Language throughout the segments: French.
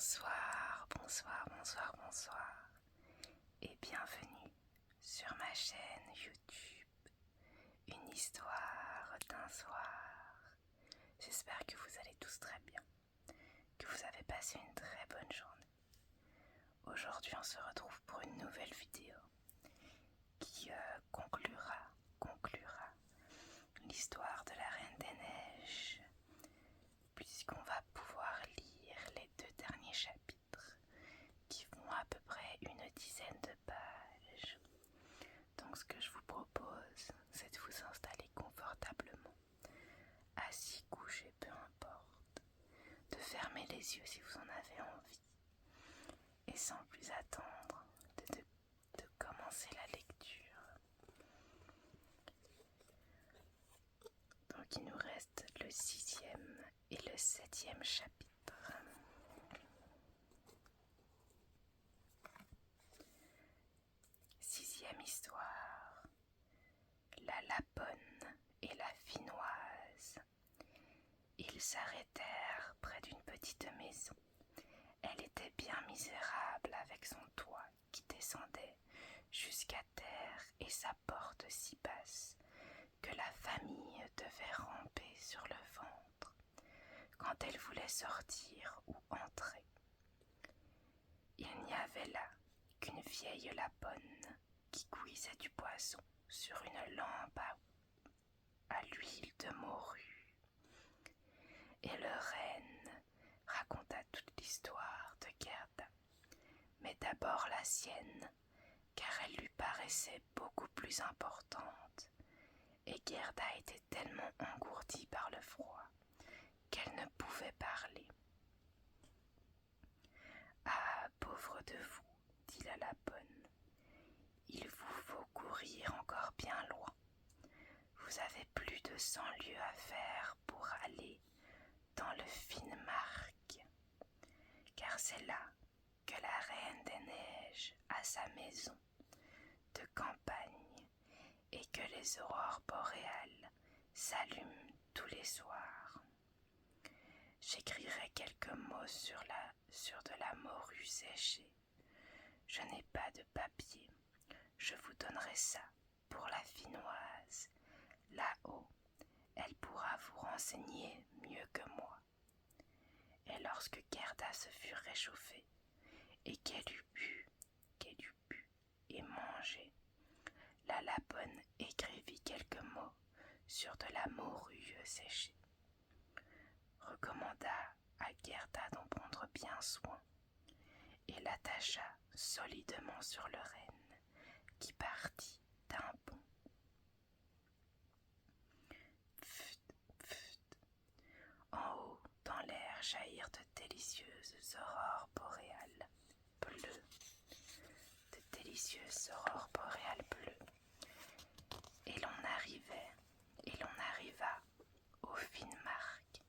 Bonsoir, bonsoir, bonsoir, bonsoir et bienvenue sur ma chaîne YouTube Une histoire d'un soir. J'espère que vous allez tous très bien, que vous avez passé une très bonne journée. Aujourd'hui on se retrouve pour une nouvelle vidéo qui conclura l'histoire de la Reine des Neiges, puisqu'on va pouvoir lire les 2 derniers chapitres qui font à peu près une dizaine de pages. Donc ce que je vous propose, c'est de vous installer confortablement, assis, couché, peu importe, de fermer les yeux si vous en avez envie, et sans plus attendre, de commencer la lecture. Donc il nous reste le 6e et le 7e chapitre. Sixième histoire. La Laponne et la Finnoise. Ils s'arrêtèrent près d'une petite maison. Elle était bien misérable avec son toit qui descendait jusqu'à terre et sa porte si basse que la famille devait ramper sur le ventre quand elle voulait sortir ou entrer. Il n'y avait là qu'une vieille Laponne qui cuisait du poisson sur une lampe à l'huile de morue. Et le reine raconta toute l'histoire de Gerda, mais d'abord la sienne, car elle lui paraissait beaucoup plus importante, et Gerda était tellement engourdie par le froid qu'elle ne pouvait parler. « Ah, pauvre de vous, dit la Laponne, il vous faut courir encore bien loin. Vous avez plus de 100 lieues à faire pour aller dans le Finnmark, car c'est là que la Reine des Neiges a sa maison de campagne et que les aurores boréales s'allument tous les soirs. J'écrirai quelques mots sur de la morue séchée. Je n'ai pas de papier. Je vous donnerai ça pour la Finnoise. Là-haut, elle pourra vous renseigner mieux que moi. » Et lorsque Gerda se fut réchauffée et qu'elle eut bu et mangé, la Laponne écrivit quelques mots sur de la morue séchée, recommanda à Gerda d'en prendre bien soin et l'attacha solidement sur le renne qui partit d'un bond. Pfft, pfft. En haut, dans l'air, jaillirent de délicieuses aurores boréales bleues, de délicieuses aurores boréales bleues. Et l'on arriva au Finnmark,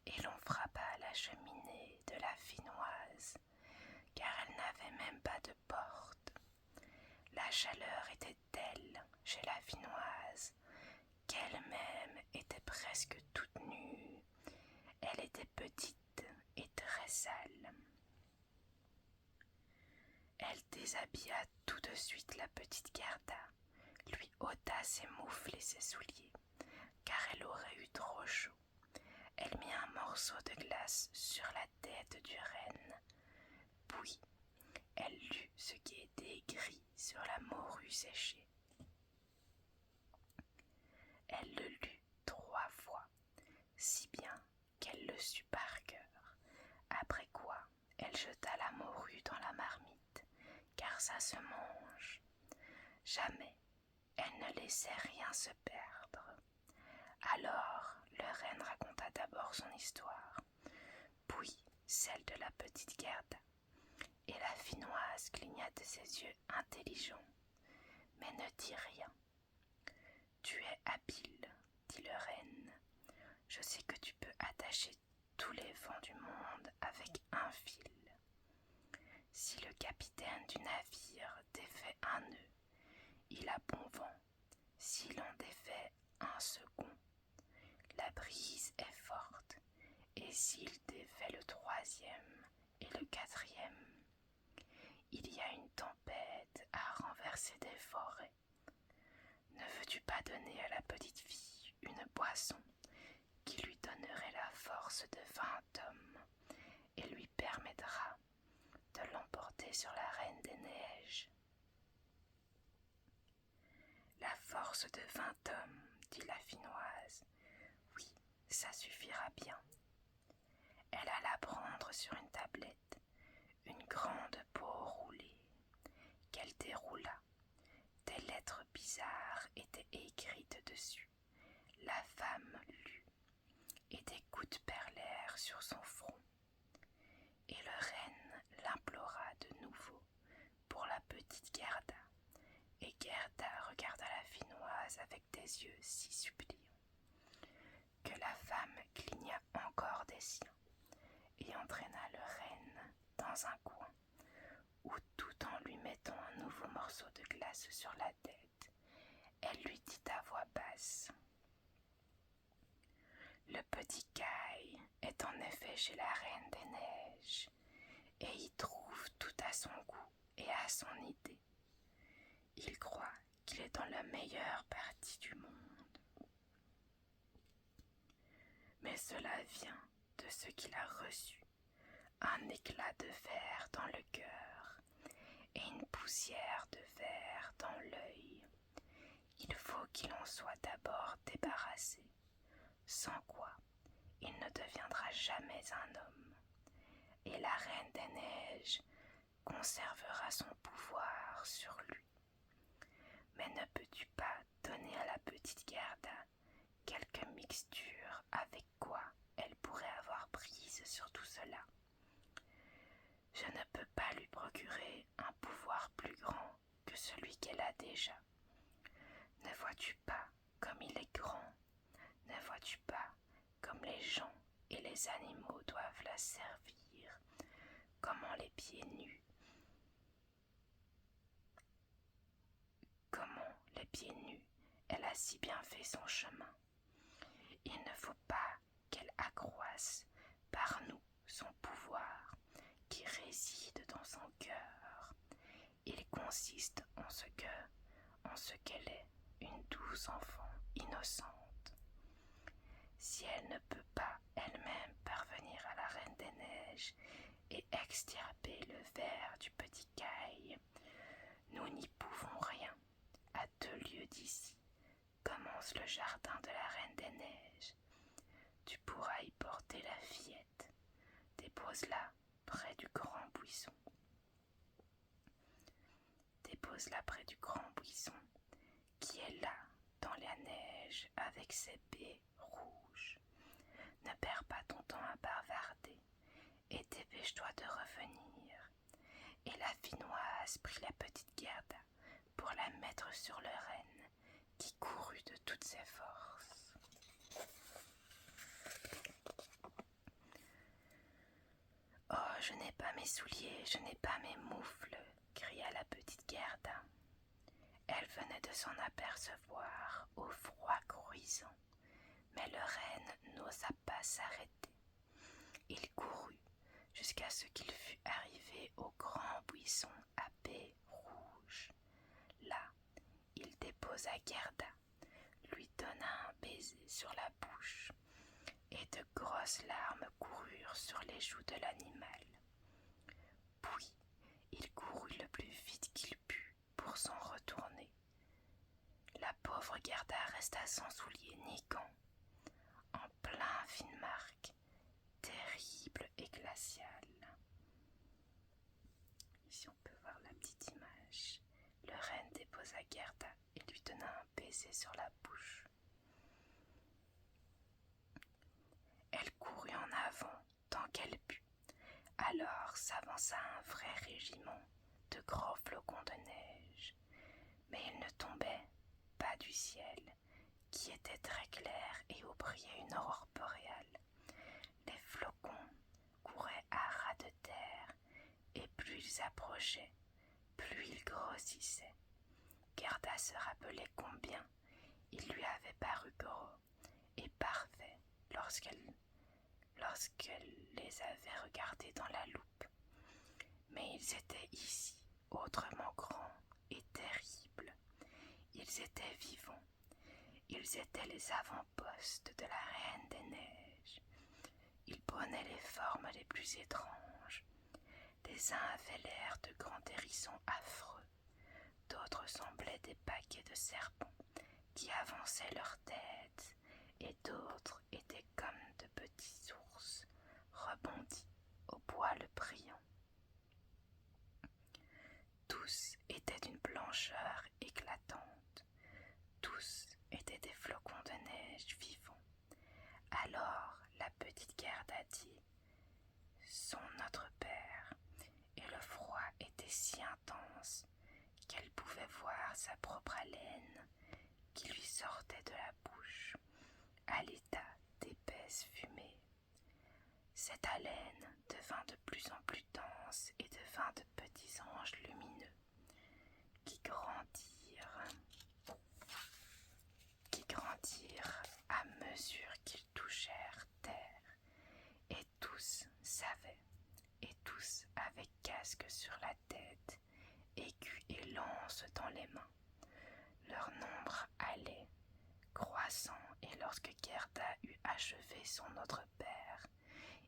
et l'on frappa à la cheminée de la Finnoise, car elle n'avait même pas de porte. La chaleur était telle chez la Finnoise qu'elle-même était presque toute nue. Elle était petite et très sale. Elle déshabilla tout de suite la petite Gerda, lui ôta ses moufles et ses souliers, car elle aurait eu trop chaud. Elle mit un morceau de glace sur la tête du renne, puis elle lut ce qui était écrit sur la morue séchée. Elle le lut 3 fois, si bien qu'elle le sut par cœur, après quoi elle jeta la morue dans la marmite, car ça se mange. Jamais elle ne laissait rien se perdre. Alors le renne raconta d'abord son histoire, puis celle de la petite Gerda, et la Finnoise cligna de ses yeux intelligents, mais ne dit rien. « Tu es habile, dit le renne. Je sais que tu peux attacher tous les vents du monde avec un fil. Si le capitaine du navire défait un nœud, il a bon vent. S'il en défait un second, la brise est forte. Et s'il défait le 3e et le le 4e. Il y a une tempête à renverser des forêts. Ne veux-tu pas donner à la petite fille une boisson qui lui donnerait la force de 20 hommes et lui permettra de l'emporter sur la Reine des Neiges? La force de 20 hommes, dit la Finoise. Oui, ça suffira bien. Elle alla prendre sur une tablette une grande peau roulée, qu'elle déroula. Des lettres bizarres étaient écrites dessus. La femme lut, et des gouttes perlèrent sur son front. Et le reine l'implora de nouveau pour la petite Gerda. Et Gerda regarda la Finoise avec des yeux si suppliants que la femme cligna encore des siens et entraîna le reine dans un coin où, tout en lui mettant un nouveau morceau de glace sur la tête, elle lui dit à voix basse: Le petit Kai est en effet chez la Reine des Neiges et y trouve tout à son goût et à son idée. Il croit qu'il est dans la meilleure partie du monde. Mais cela vient de ce qu'il a reçu, un éclat de verre dans le cœur et une poussière de verre dans l'œil. Il faut qu'il en soit d'abord débarrassé, sans quoi il ne deviendra jamais un homme, et la Reine des Neiges conservera son pouvoir sur lui. Mais ne peux-tu pas donner à la petite Gerda quelque mixture avec quoi elle pourrait avoir prise sur tout cela? Je ne peux pas lui procurer un pouvoir plus grand que celui qu'elle a déjà. Ne vois-tu pas comme il est grand? Ne vois-tu pas comme les gens et les animaux doivent la servir? Comment les pieds nus elle a si bien fait son chemin. Il ne faut pas qu'elle accroisse par nous son pouvoir qui réside dans son cœur. Il consiste en ce qu'elle est une douce enfant innocente. Si elle ne peut pas elle-même parvenir à la Reine des Neiges et extirper le ver du petit Kai, nous n'y pouvons rien. À 2 lieues d'ici commence le jardin de la Reine des Neiges. Tu pourras y porter la fillette. Dépose-la près du grand buisson. Dépose-la près du grand buisson qui est là dans la neige avec ses baies rouges. Ne perds pas ton temps à bavarder et dépêche-toi de revenir. Et la Finoise prit la petite Gerda pour la mettre sur le renne qui courut de toutes ses forces. « Oh, je n'ai pas mes souliers, je n'ai pas mes moufles !» cria la petite Gerda. Elle venait de s'en apercevoir au froid grouillant, mais le renne n'osa pas s'arrêter. Il courut jusqu'à ce qu'il fût arrivé au grand buisson à baies rouges. Là, il déposa Gerda, lui donna un baiser sur la bouche, et de grosses larmes coururent sur les joues de l'animal. Puis, il courut le plus vite qu'il put pour s'en retourner. La pauvre Gerda resta sans souliers ni gants, en plein Finnmark, terrible et glacial. Ici on peut voir la petite image. Le renne déposa Gerda et lui donna un baiser sur la bouche. Elle courut en avant tant qu'elle put. Alors s'avança un vrai régiment de gros flocons de neige, mais ils ne tombaient pas du ciel, qui était très clair et où brillait une aurore boréale. Les flocons couraient à ras de terre, et plus ils approchaient, plus ils grossissaient. Gerda se rappelait combien il lui avait paru gros et parfait lorsqu'elle les avait regardés dans la loupe. Ils étaient vivants. Ils étaient les avant-postes de la Reine des Neiges. Ils prenaient les formes les plus étranges. Les uns avaient l'air de grands hérissons affreux, d'autres semblaient des paquets de serpents qui avançaient leur tête, et d'autres étaient comme de petits ours rebondis au poil brillant. Tous étaient d'une blancheur éclatante, tous étaient des flocons de neige vivants. Alors la petite Gerda dit: « Sont notre père », et le froid était si intense qu'elle pouvait voir sa propre haleine qui lui sortait de la bouche à l'état d'épaisse fumée. Cette haleine devint de plus en plus dense et devint de petits anges lumineux qui grandirent à mesure qu'ils touchèrent terre, et tous savaient, et tous avaient casque sur la tête, aigus et lances dans les mains. Leur nombre allait croissant, et lorsque Gerda eut achevé son autre père,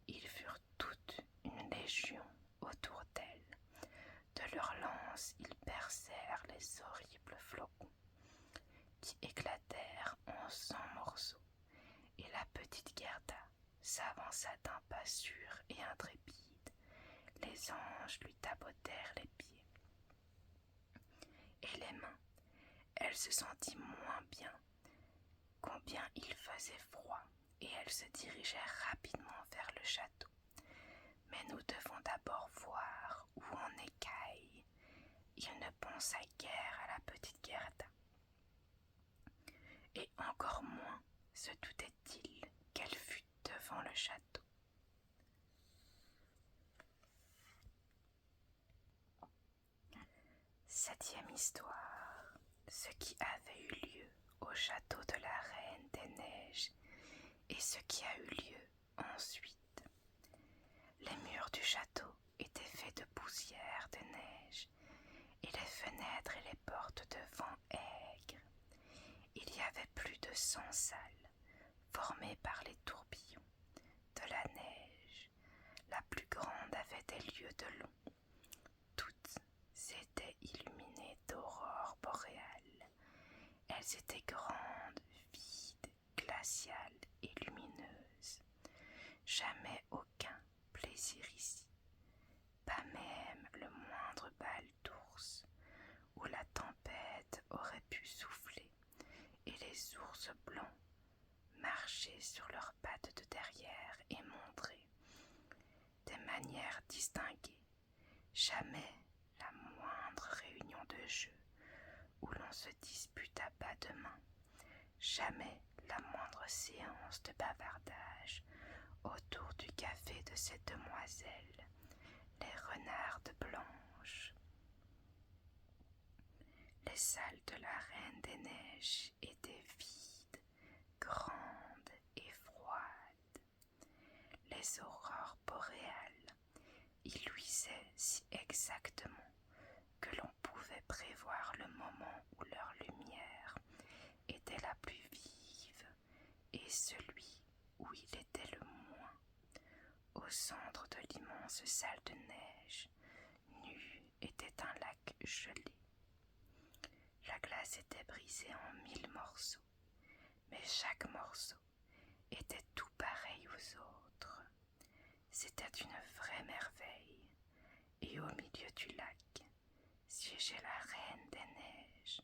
ils furent toute une légion autour d'elle. De leurs lances, ils percèrent les horribles flocons, qui éclatèrent en 100 morceaux, et la petite Gerda s'avança d'un pas sûr et intrépide. Les anges lui tabotèrent les pieds et les mains. Elle se sentit moins bien, combien il faisait froid, et elle se dirigeait rapidement vers le château. Mais nous devons d'abord voir où en est Kai. Il ne pensa guère à la petite Gerda, et encore moins se doutait-il qu'elle fût devant le château. Septième histoire. Ce qui avait eu lieu au château de la Reine des Neiges et ce qui a eu lieu ensuite. Les murs du château étaient faits de poussière de neige, et les fenêtres et les portes de vent aigre. Il y avait plus de 100 salles, formées par les tourbillons de la neige. La plus grande avait des lieues de long. Toutes étaient illuminées d'aurores boréales. Elles étaient grandes, vides, glaciales et lumineuses. Jamais aucun plaisir ici, pas même le moindre bal d'ours, où la tempête aurait pu souffler et les ours blancs marcher sur leurs pattes de derrière et montrer des manières distinguées. Jamais la moindre réunion de jeu où l'on se dispute à bas de main, jamais la moindre séance de bavardage autour du café de ces demoiselles, les renardes blanches. Les salles de la Reine des Neiges étaient vides, grandes et froides. Les aurores boréales y luisaient si exactement que l'on pouvait prévoir le moment où leur lumière était la plus vive et celui où il était le moins. Au centre de l'immense salle de neige, nu était un lac gelé. La glace était brisée en 1000 morceaux, mais chaque morceau était tout pareil aux autres. C'était une vraie merveille, et au milieu du lac siégeait la Reine des Neiges.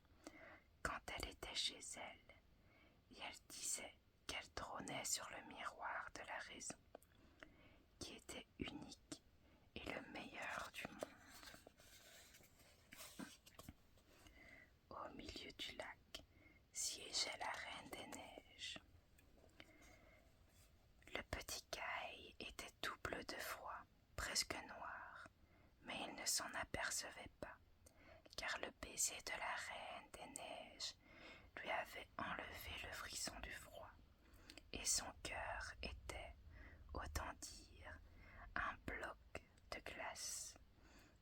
Quand elle était chez elle, et elle disait qu'elle trônait sur le miroir de la raison, qui était unique et le meilleur du monde. Au milieu du lac siégeait la Reine des Neiges. Le petit Kai était tout bleu de froid, presque noir, mais il ne s'en apercevait pas, car le baiser de la Reine des Neiges lui avait enlevé le frisson du froid, et son cœur était, autant dire, un bloc de glace.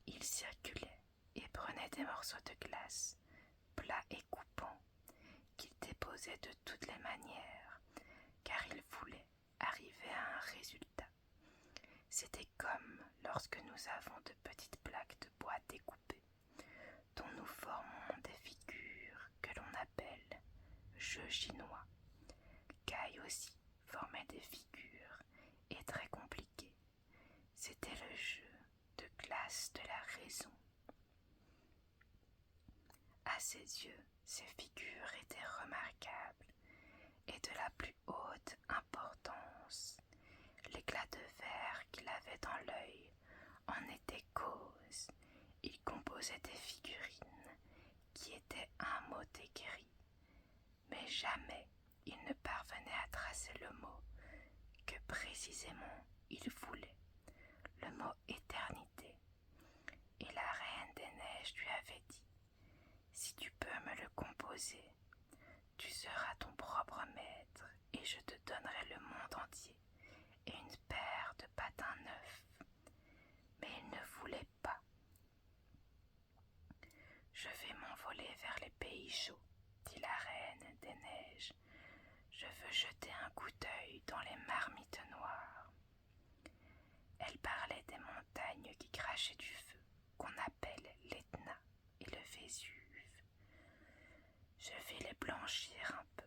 Il circulait et prenait des morceaux de glace, plats et coupants, déposait de toutes les manières, car il voulait arriver à un résultat. C'était comme lorsque nous avons de petites plaques de bois découpées, dont nous formons des figures que l'on appelle jeux chinois. Kai aussi formait des figures et très compliquées. C'était le jeu de glace de la raison. À ses yeux, ces figures étaient remarquables et de la plus haute importance. L'éclat de verre qu'il avait dans l'œil en était cause. Il composait des figurines qui étaient un mot écrit, mais jamais il ne parvenait à tracer le mot que précisément il voulait, le mot éternité. Et la Reine des Neiges lui avait dit: si tu peux me le composer, tu seras ton propre maître et je te donnerai le monde entier et une paire de patins neufs. Mais il ne voulait pas. Je vais m'envoler vers les pays chauds, dit la Reine des Neiges. Je veux jeter un coup d'œil dans les marmites noires. Elle parlait des montagnes qui crachaient du feu, qu'on appelle l'Etna et le Vésuve. Je vais les blanchir un peu.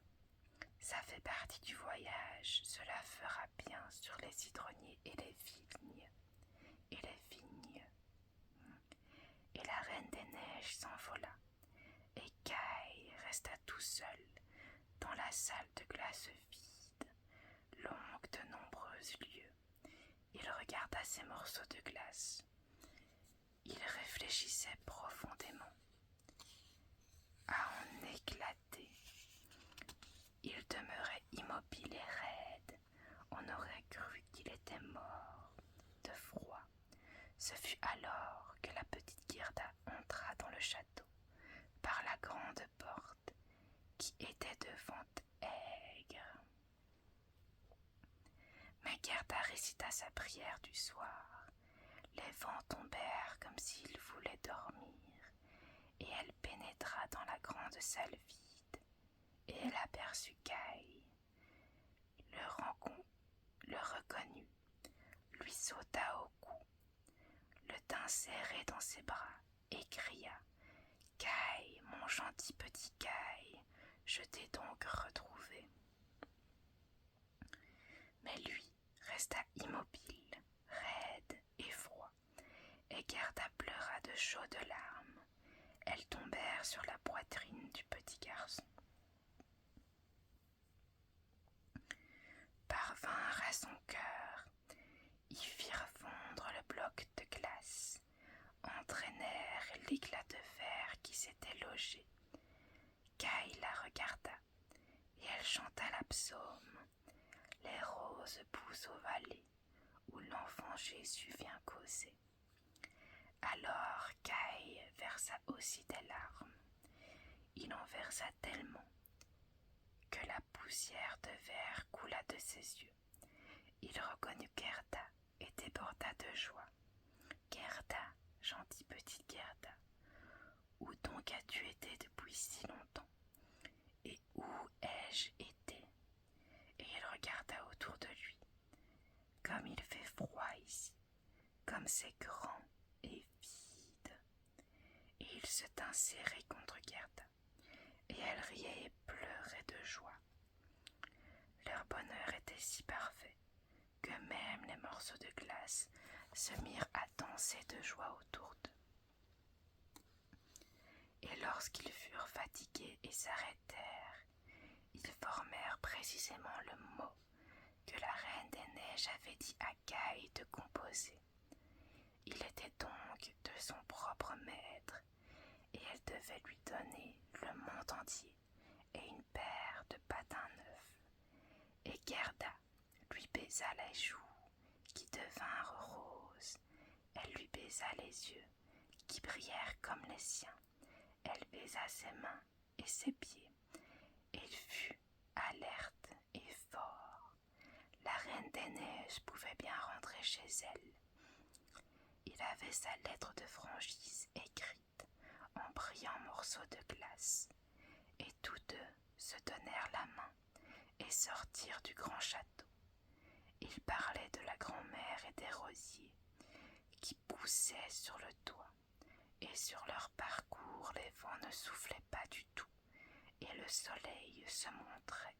Ça fait partie du voyage, cela fera bien sur les citronniers et les vignes. Et la Reine des Neiges s'envola, et Kai resta tout seul dans la salle de glace vide, longue de nombreux lieues. Il regarda ces morceaux de glace. Il réfléchissait profondément. À en éclater. Il demeurait immobile et raide. On aurait cru qu'il était mort de froid. Ce fut alors que la petite Gerda entra dans le château par la grande porte qui était devant Aigre. Mais Gerda récita sa prière du soir. Les vents tombèrent comme s'ils voulaient dormir, et elle pénétra dans la grande salle vide, et elle aperçut Kai. Le reconnut, lui sauta au cou, le tint serré dans ses bras, et cria: Kai, mon gentil petit Kai, je t'ai donc retrouvé. Mais lui resta immobile, raide et froid, et Gerda pleura de chaudes larmes. Elles tombèrent sur la poitrine du petit garçon. Parvinrent à son cœur, y firent fondre le bloc de glace, entraînèrent l'éclat de verre qui s'était logé. Kai la regarda, et elle chanta la psaume, les roses poussent aux vallées, où l'enfant Jésus vient causer. Alors Kai versa aussi des larmes. Il en versa tellement que la poussière de verre coula de ses yeux. Il reconnut Gerda et déborda de joie. Gerda, gentille petite Gerda, où donc as-tu été depuis si longtemps? Et où ai-je été? Et il regarda autour de lui. Comme il fait froid ici, comme c'est grand et vide. Et il se tint serré contre Gerda, et elle riait et pleurait de joie. Leur bonheur était si parfait que même les morceaux de glace se mirent à danser de joie autour d'eux. Et lorsqu'ils furent fatigués et s'arrêtèrent, ils formèrent précisément le mot que la Reine des Neiges avait dit à Kai de composer. Il était donc de son propre maître, et elle devait lui donner le monde entier et une paire de patins neufs. Et Gerda lui baisa les joues, qui devinrent roses. Elle lui baisa les yeux, qui brillèrent comme les siens. Elle baisa ses mains et ses pieds. Il fut alerte et fort. La Reine des Neiges pouvait bien rentrer chez elle. Il avait sa lettre de franchise écrite en brillants morceaux de glace, et tous deux se donnèrent la main et sortirent du grand château. Ils parlaient de la grand-mère et des rosiers qui poussaient sur le toit, et sur leur parcours les vents ne soufflaient pas du tout, et le soleil se montrait.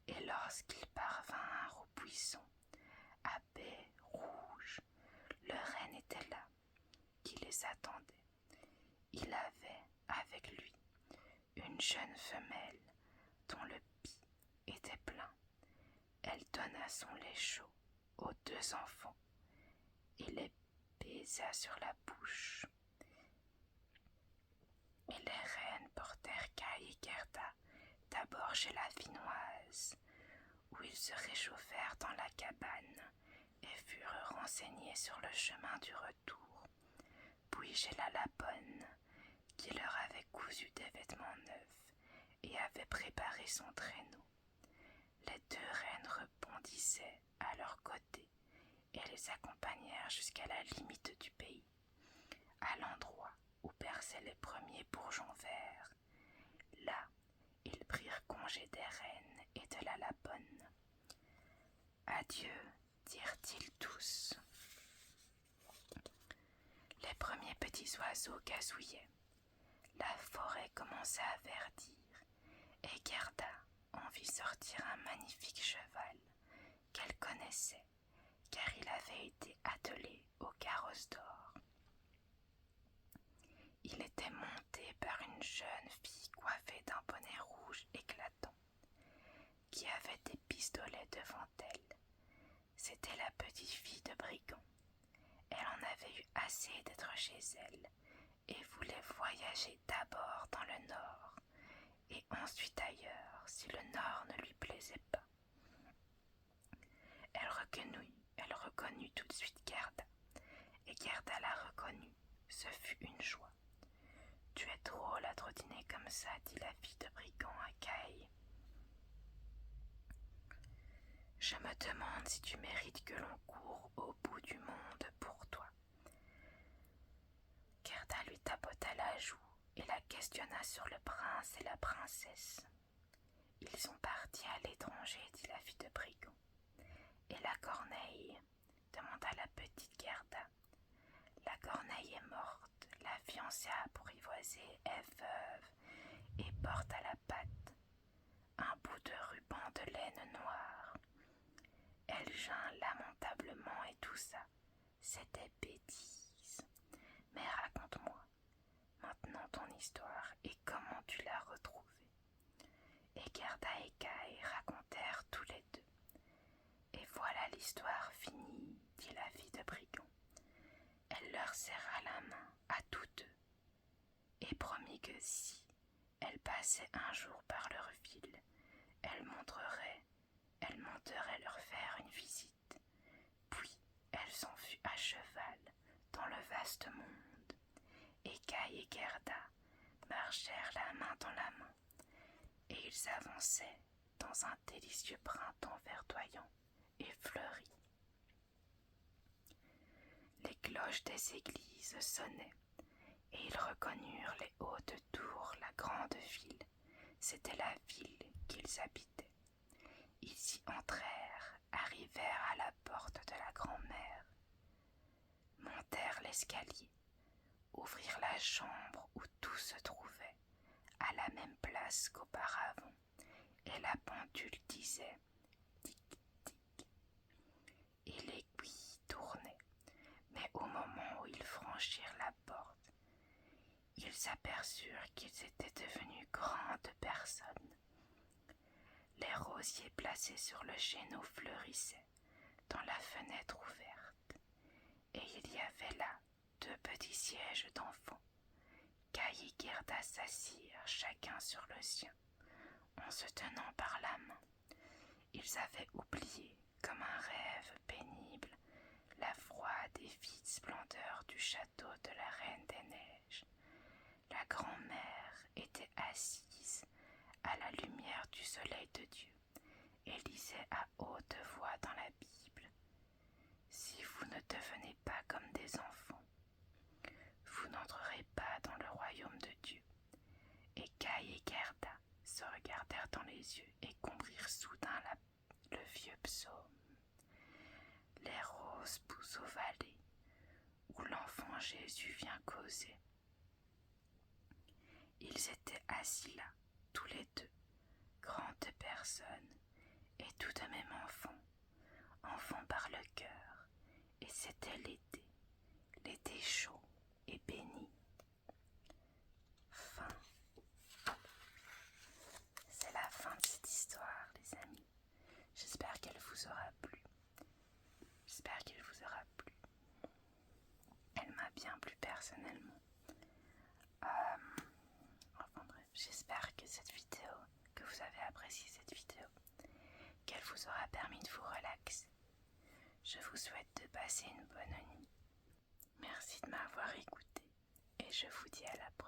Et lorsqu'ils parvinrent au buisson, à baies rouges, le renne était là, qui les attendait. Il avait avec lui une jeune femelle dont le pis était plein. Elle donna son lait chaud aux deux enfants et les baisa sur la bouche. Et les reines portèrent Kai et Gerda d'abord chez la Finnoise, où ils se réchauffèrent dans la cabane et furent renseignés sur le chemin du retour, puis chez la Lapone, qui leur avait cousu des vêtements neufs et avait préparé son traîneau. Les deux reines rebondissaient à leur côté et les accompagnèrent jusqu'à la limite du pays, à l'endroit où perçaient les premiers bourgeons verts. Là, ils prirent congé des reines et de la Lapone. Adieu, dirent-ils tous. Les premiers petits oiseaux gazouillaient. La forêt commença à verdir, et Gerda en vit sortir un magnifique cheval qu'elle connaissait, car il avait été attelé au carrosse d'or. Il était monté par une jeune fille coiffée d'un bonnet rouge éclatant, qui avait des pistolets devant elle. C'était la petite fille de brigand. Elle en avait eu assez d'être chez elle et voulait voyager d'abord dans le nord et ensuite ailleurs si le nord ne lui plaisait pas. Elle reconnut tout de suite Gerda, et Gerda la reconnut. Ce fut une joie. « Tu es drôle à trottiner comme ça, dit la fille de brigand à Kai. Je me demande si tu mérites que l'on court au bout du monde pour toi. » Gerda lui tapota la joue et la questionna sur le prince et la princesse. « Ils sont partis à l'étranger, dit la fille de brigand. Et la corneille, demanda la petite Gerda. La corneille est morte, la fiancée apprivoisée est veuve et porte à la patte un bout de ruban de laine noire. Elle geint lamentablement et tout ça, c'est des bêtises. Mais raconte-moi maintenant ton histoire et comment tu l'as retrouvée. » Et Gerda et Kai racontèrent tous les deux. Et voilà l'histoire finie, dit la fille de brigand. Elle leur serra la main à tous deux et promit que si elle passait un jour par leur ville, elle monterait leur faire une visite. Puis elle s'en fut à cheval dans le vaste monde, et Kai et Gerda marchèrent la main dans la main, et ils avançaient dans un délicieux printemps verdoyant et fleuri. Les cloches des églises sonnaient, et ils reconnurent les hautes tours, la grande ville. C'était la ville qu'ils habitaient. Ils y entrèrent, arrivèrent à la porte de la grand-mère, montèrent l'escalier, ouvrirent la chambre où tout se trouvait, à la même place qu'auparavant, et la pendule disait tic-tic, et l'aiguille tournait. Mais au moment où ils franchirent la porte, ils s'aperçurent qu'ils étaient devenus grandes personnes. Les rosiers placés sur le génau fleurissaient dans la fenêtre ouverte, et il y avait là 2 petits sièges d'enfants. Kai et Gerda s'assirent chacun sur le sien, en se tenant par la main. Ils avaient oublié, comme un rêve pénible, la froide et vide splendeur du château de la Reine des Neiges. La grand-mère était assise à la lumière du soleil de Dieu et lisait à haute voix dans la Bible. Si vous ne devenez pas comme des enfants, vous n'entrerez pas dans le royaume de Dieu. Et Kai et Gerda se les yeux et comprirent soudain le vieux psaume. Les roses poussent aux vallées où l'enfant Jésus vient causer. Ils étaient assis là, tous les deux, grandes personnes, et tout de même enfants par le cœur, et c'était l'été chaud et béni. Fin. C'est la fin de cette histoire, les amis. J'espère qu'elle vous aura plu. Elle m'a bien plu personnellement. Enfin bref, j'espère que vous avez apprécié cette vidéo, qu'elle vous aura permis de vous relaxer. Je vous souhaite de passer une bonne nuit. Merci de m'avoir écouté et je vous dis à la prochaine.